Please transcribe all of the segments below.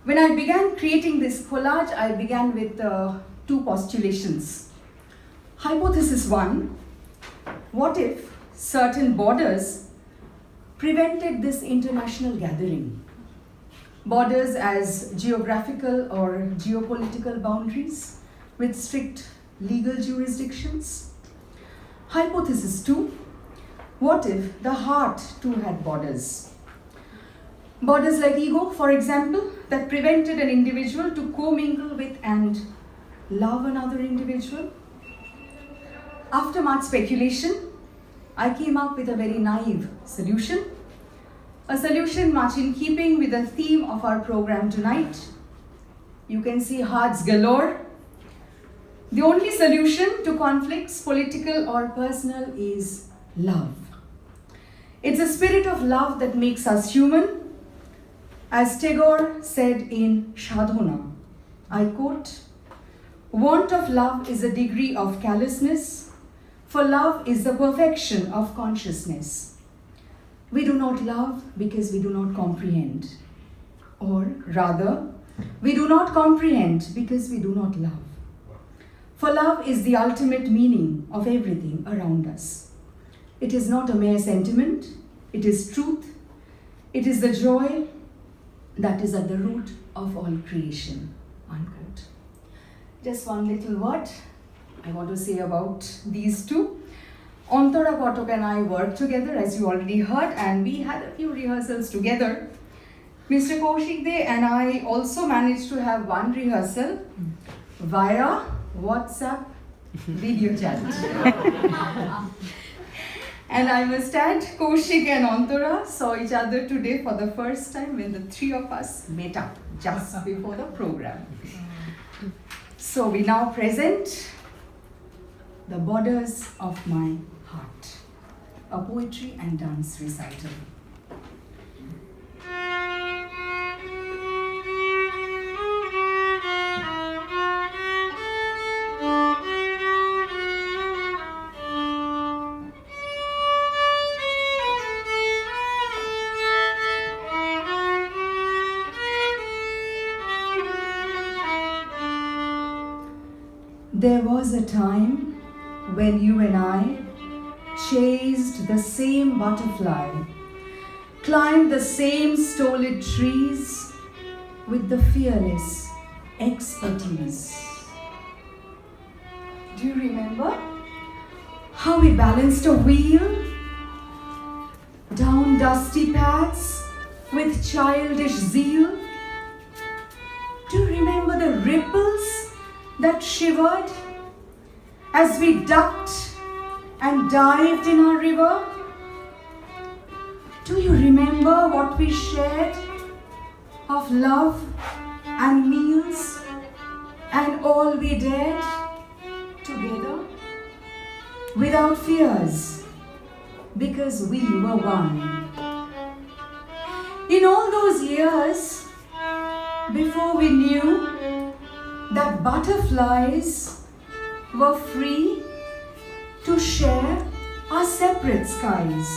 When I began creating this collage, I began with two postulations. Hypothesis 1, what if certain borders prevented this international gathering? Borders as geographical or geopolitical boundaries with strict legal jurisdictions. Hypothesis 2, what if the heart too had borders? Borders like ego, for example, that prevented an individual to commingle with and love another individual. After much speculation, I came up with a very naive solution. A solution much in keeping with the theme of our program tonight. You can see hearts galore. The only solution to conflicts, political or personal, is love. It's a spirit of love that makes us human. As Tagore said in Sadhana, I quote, "Want of love is a degree of callousness, for love is the perfection of consciousness. We do not love because we do not comprehend, or rather, we do not comprehend because we do not love. For love is the ultimate meaning of everything around us. It is not a mere sentiment, it is truth, it is the joy that is at the root of all creation." Unquote. Just one little word I want to say about these two. Antara Kotok and I worked together, as you already heard, and we had a few rehearsals together. Mr. Kaushik De and I also managed to have one rehearsal via WhatsApp video chat. And I must add, Kaushik and Antara saw each other today for the first time when the three of us met up just before the program. So we now present The Borders of My Heart, a poetry and dance recital. There was a time when you and I chased the same butterfly, climbed the same stolid trees with the fearless expertise. Do you remember how we balanced a wheel down dusty paths with childish zeal? Do you remember the ripples that shivered as we ducked and dived in our river? Do you remember what we shared of love and meals and all we dared together without fears because we were one? In all those years before we knew that butterflies were free to share our separate skies,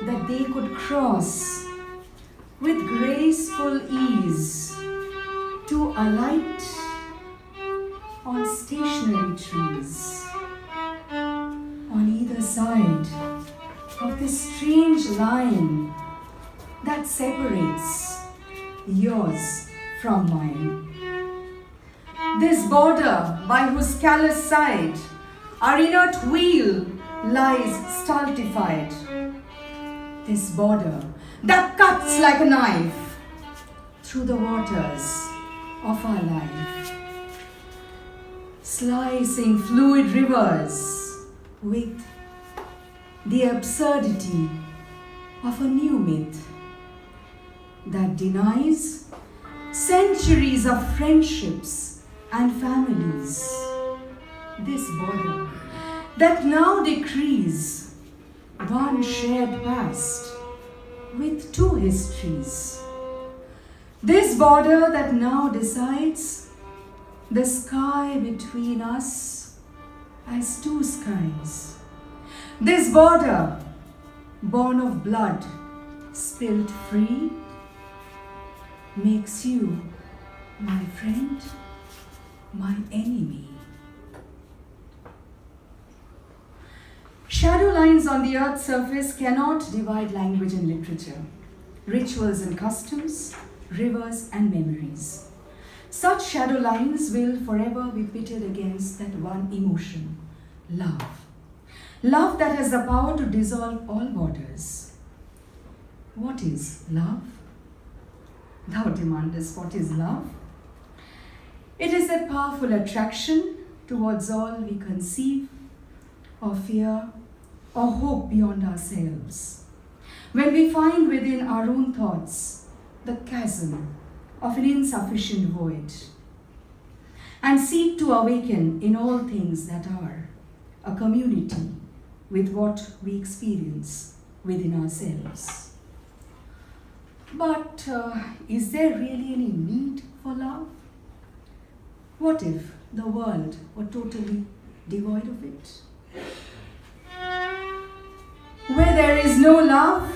that they could cross with graceful ease to alight on stationary trees on either side of this strange line that separates yours from mine. This border by whose callous side our inert wheel lies stultified. This border that cuts like a knife through the waters of our life, slicing fluid rivers with the absurdity of a new myth that denies centuries of friendships and families. This border that now decrees one shared past with two histories. This border that now decides the sky between us as two skies. This border born of blood spilt free makes you my friend, my enemy. Shadow lines on the earth's surface cannot divide language and literature, rituals and customs, rivers and memories. Such shadow lines will forever be pitted against that one emotion, love. Love that has the power to dissolve all borders. What is love? Thou demandest, what is love? It is that powerful attraction towards all we conceive, or fear, or hope beyond ourselves. When we find within our own thoughts the chasm of an insufficient void, and seek to awaken in all things that are a community with what we experience within ourselves. But is there really any need for love? What if the world were totally devoid of it? Where there is no love,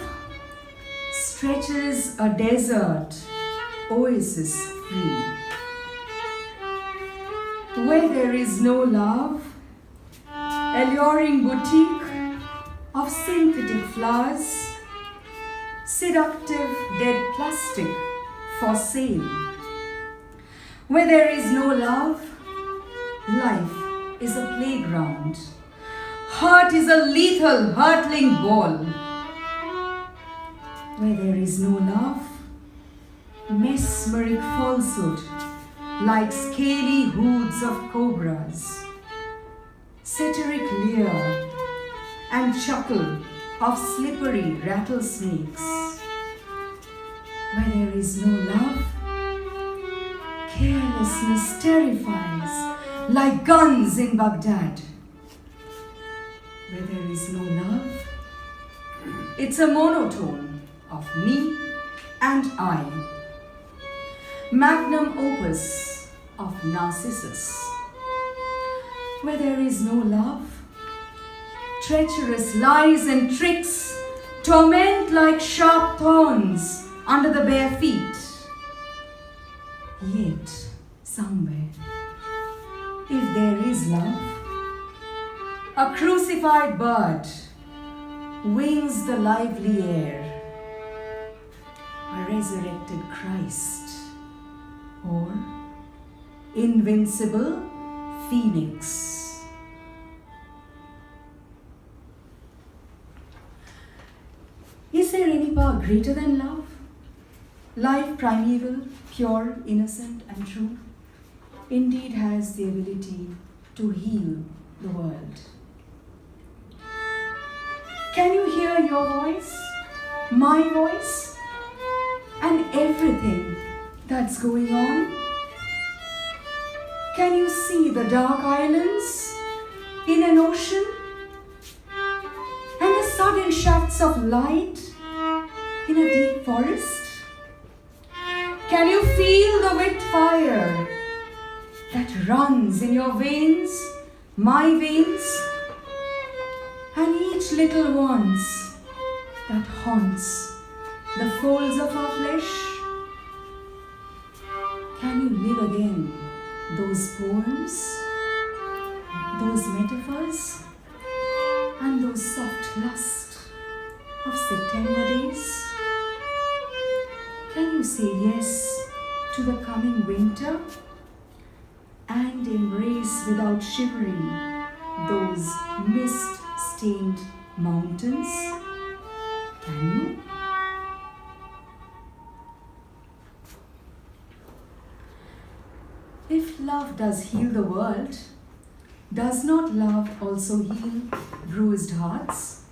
stretches a desert oasis free. Where there is no love, alluring boutique of synthetic flowers, seductive dead plastic for sale. Where there is no love, life is a playground. Heart is a lethal hurtling ball. Where there is no love, mesmeric falsehood like scaly hoods of cobras, satiric leer and chuckle of slippery rattlesnakes. Where there is no love, carelessness terrifies like guns in Baghdad. Where there is no love, it's a monotone of me and I, magnum opus of Narcissus. Where there is no love, treacherous lies and tricks torment like sharp thorns under the bare feet. Yet, somewhere, if there is love, a crucified bird wings the lively air, a resurrected Christ, or invincible phoenix. Is there any power greater than love? Life primeval, pure, innocent, and true, indeed has the ability to heal the world. Can you hear your voice, my voice, and everything that's going on? Can you see the dark islands in an ocean and the sudden shafts of light in a deep forest? Can you feel the wet fire that runs in your veins, my veins, and each little wants that haunts the folds of our flesh? Can you live again those poems, those metaphors, and those soft lust of September days? Can you say yes to the coming winter and embrace without shivering those mist-stained mountains? Can you? If love does heal the world, does not love also heal bruised hearts?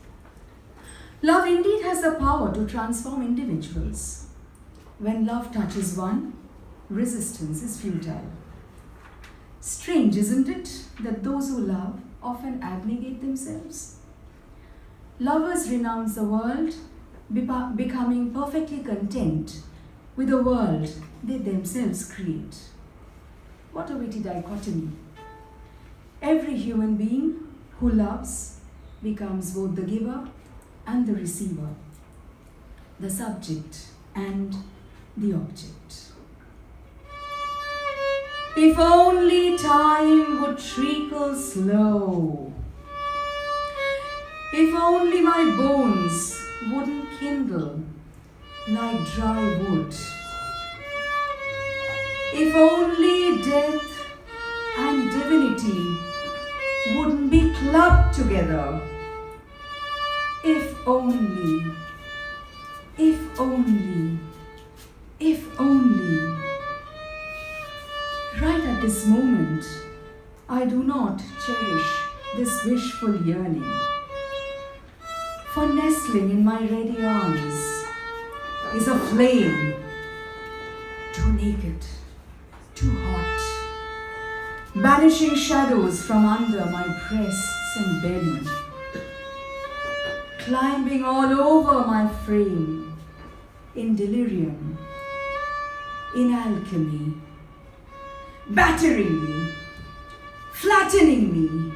Love indeed has the power to transform individuals. When love touches one, resistance is futile. Strange, isn't it, that those who love often abnegate themselves? Lovers renounce the world, becoming perfectly content with the world they themselves create. What a witty dichotomy. Every human being who loves becomes both the giver and the receiver, the subject and the object. If only time would trickle slow. If only my bones wouldn't kindle like dry wood. If only death and divinity wouldn't be clubbed together. If only, if only, if only. Right at this moment, I do not cherish this wishful yearning. For nestling in my ready arms is a flame, too naked, too hot, banishing shadows from under my breasts and belly, climbing all over my frame in delirium, in alchemy, battering me, flattening me,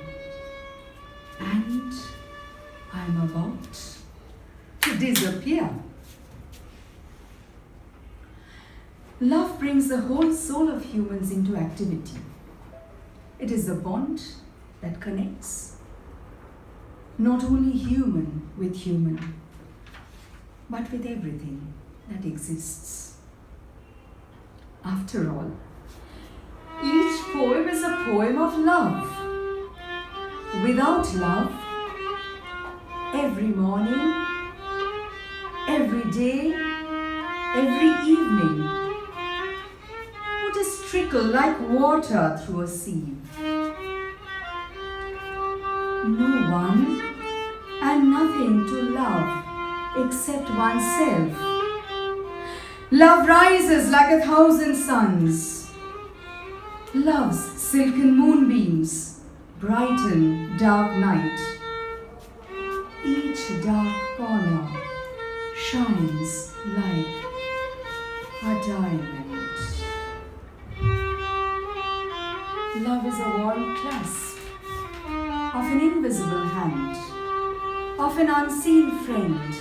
and I'm about to disappear. Love brings the whole soul of humans into activity. It is the bond that connects not only human with human, but with everything that exists. After all, each poem is a poem of love. Without love, every morning, every day, every evening would just trickle like water through a sieve. No one and nothing to love except oneself. Love rises like 1,000 suns. Love's silken moonbeams brighten dark night. Each dark corner shines like a diamond. Love is a warm clasp of an invisible hand, of an unseen friend.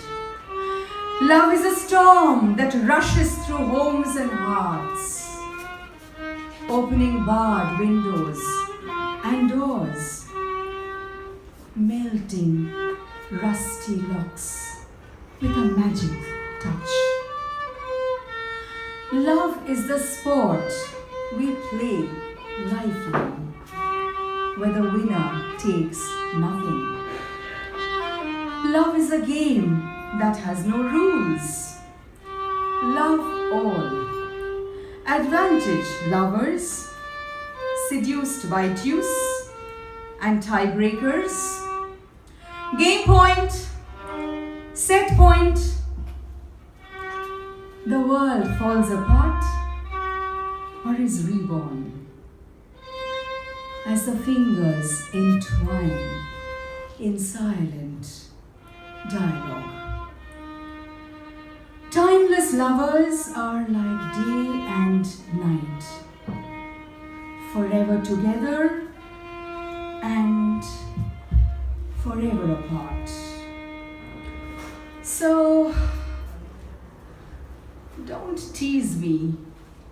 Love is a storm that rushes through homes and hearts, opening barred windows and doors, melting rusty locks with a magic touch. Love is the sport we play lifelong, where the winner takes nothing. Love is a game that has no rules. Love all. Advantage lovers, seduced by deuce and tiebreakers. Game point, set point. The world falls apart or is reborn as the fingers entwine in silent dialogue. Timeless lovers are like day and night, forever together and forever apart. So, don't tease me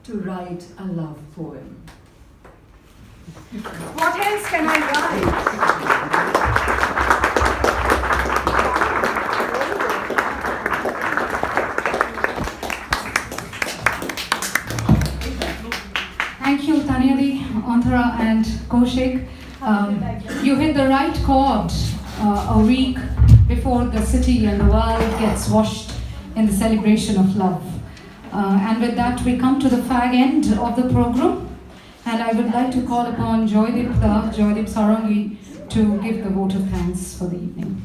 to write a love poem. What else can I write? Thank you, Tanyadi, Anthara, and Kaushik. You hit the right chord a week before the city and the world gets washed in the celebration of love. And with that, we come to the fag end of the program. And I would like to call upon Joydeep Sarangi to give the vote of thanks for the evening.